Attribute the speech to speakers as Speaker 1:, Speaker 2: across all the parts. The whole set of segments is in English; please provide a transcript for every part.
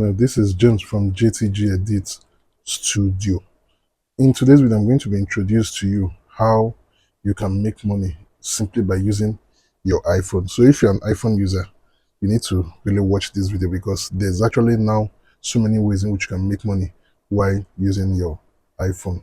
Speaker 1: This is James from JTG Edit Studio. In today's video, I'm going to be introduced to you how you can make money simply by using your iPhone. So if you're an iPhone user, you need to really watch this video because there's actually now so many ways in which you can make money while using your iPhone.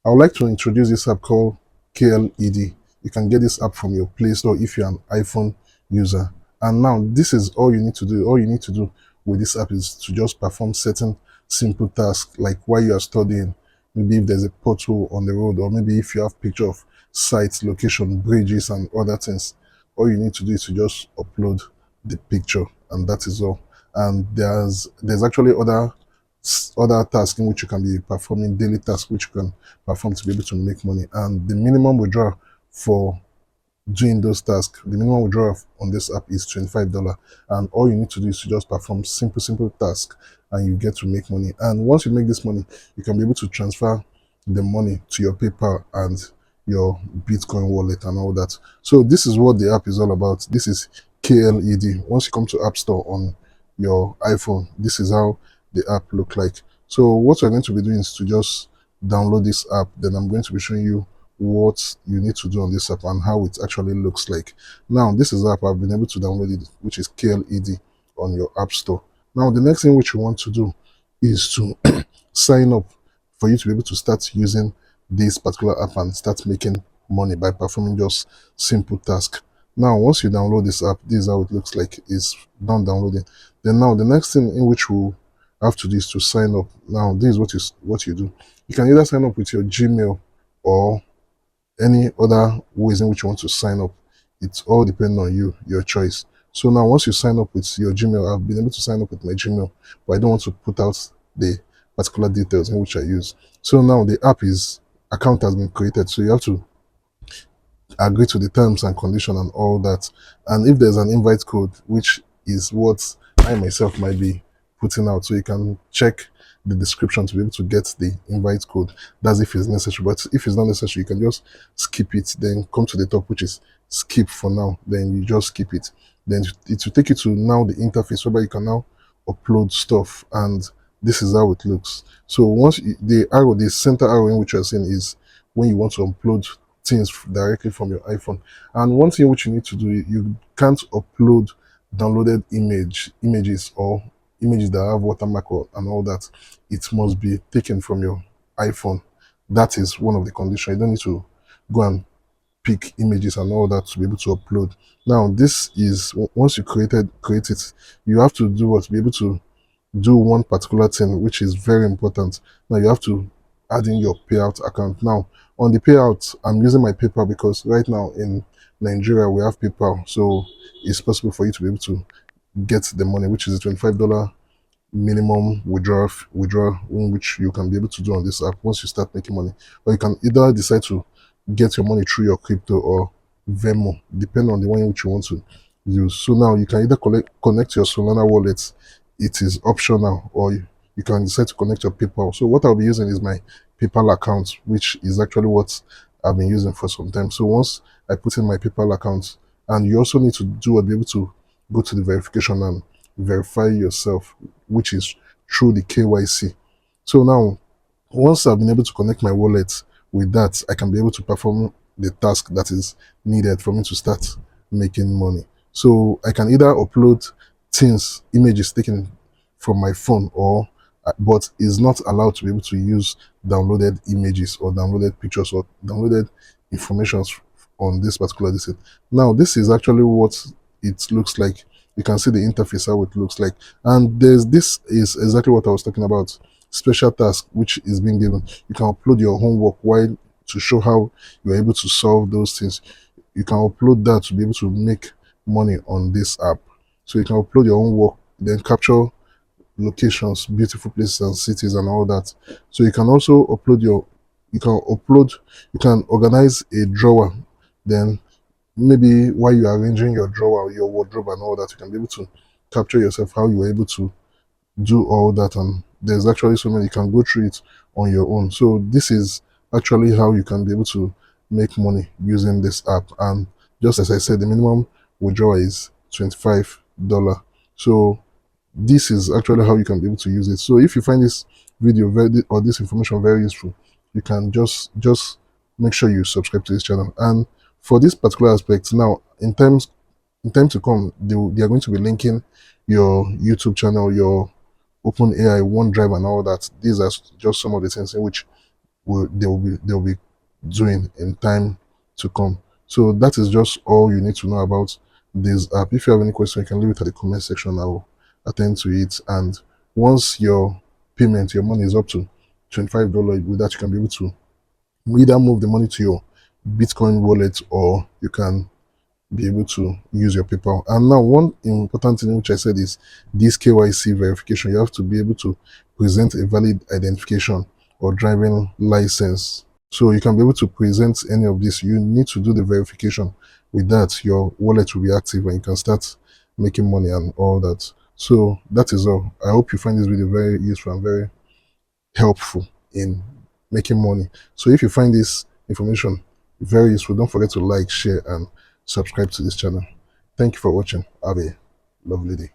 Speaker 1: I would like to introduce this app called KLED. You can get this app from your Play Store if you're an iPhone user. And now this is all you need to do. All you need to do with this app is to just perform certain simple tasks, like while you are studying, maybe if there's a pothole on the road, or maybe if you have picture of sites, location, bridges, and other things. All you need to do is to just upload the picture, and that is all. And there's actually other tasks in which you can be performing, daily tasks which you can perform to be able to make money. And the minimum withdrawal for doing those tasks, the minimum withdrawal on this app is $25. And all you need to do is to just perform simple tasks and you get to make money. And once you make this money, you can be able to transfer the money to your PayPal and your Bitcoin wallet and all that. So this is what the app is all about. This is KLED. Once you come to App Store on your iPhone, this is how the app look like. So what we're going to be doing is to just download this app. Then I'm going to be showing you what you need to do on this app and how it actually looks like. Now this is the app I've been able to download it, which is KLED on your App Store. Now the next thing which you want to do is to sign up for you to be able to start using this particular app and start making money by performing just simple tasks. Now once you download this app, this is how it looks like. It's done downloading. Then now the next thing in which we'll have to do is to sign up. Now this is what you do. You can either sign up with your Gmail or any other ways in which you want to sign up. It's all depending on you, your choice. So now once you sign up with your Gmail, I've been able to sign up with my Gmail, but I don't want to put out the particular details in which I use. So now the account has been created, so you have to agree to the terms and condition and all that. And if there's an invite code, which is what I myself might be putting out, so you can check the description to be able to get the invite code. That's if it's necessary, but if it's not necessary, you can just skip it, then come to the top, which is skip for now, then you just skip it. Then it will take you to now the interface whereby you can now upload stuff, and this is how it looks. So once the center arrow in which you're seeing is when you want to upload things directly from your iPhone. And one thing which you need to do, you can't upload downloaded images or images that have watermark and all that. It must be taken from your iPhone. That is one of the conditions. You don't need to go and pick images and all that to be able to upload. Now this is once you create it, you have to do what, be able to do one particular thing which is very important. Now you have to add in your payout account. Now on the payout, I'm using my PayPal because right now in Nigeria we have PayPal, so it's possible for you to be able to get the money, which is a $25 minimum withdrawal which you can be able to do on this app once you start making money. Or you can either decide to get your money through your crypto or Venmo, depending on the one which you want to use. So now you can either connect your Solana wallet, it is optional, or you can decide to connect your PayPal. So what I'll be using is my PayPal account, which is actually what I've been using for some time. So once I put in my PayPal account, and you also need to be able to go to the verification and verify yourself, which is through the KYC. So now once I've been able to connect my wallet with that, I can be able to perform the task that is needed for me to start making money. So I can either upload things, images taken from my phone, or but is not allowed to be able to use downloaded images or downloaded pictures or downloaded informations on this particular disk. Now this is actually what it looks like. You can see the interface, how it looks like. And this is exactly what I was talking about. Special task which is being given. You can upload your homework while to show how you're able to solve those things. You can upload that to be able to make money on this app. So you can upload your own work, then capture locations, beautiful places and cities and all that. So you can also upload you can organize a drawer. Then maybe while you are arranging your drawer, your wardrobe and all that, you can be able to capture yourself how you were able to do all that. And there's actually so many, you can go through it on your own. So this is actually how you can be able to make money using this app. And just as I said, the minimum withdrawal is $25. So this is actually how you can be able to use it. So if you find this video or this information very useful, you can just make sure you subscribe to this channel. And for this particular aspect, now in time to come, they are going to be linking your YouTube channel, your OpenAI, OneDrive, and all that. These are just some of the things in which they'll be doing in time to come. So that is just all you need to know about this app. If you have any question, you can leave it at the comment section. I will attend to it. And once your payment, your money is up to $25, with that you can be able to either move the money to your Bitcoin wallet, or you can be able to use your PayPal. And now, one important thing which I said is this KYC verification. You have to be able to present a valid identification or driving license. So you can be able to present any of this. You need to do the verification. With that, your wallet will be active and you can start making money and all that. So that is all. I hope you find this video very useful and very helpful in making money. So if you find this information very useful, don't forget to like, share, and subscribe to this channel. Thank you for watching. Have a lovely day.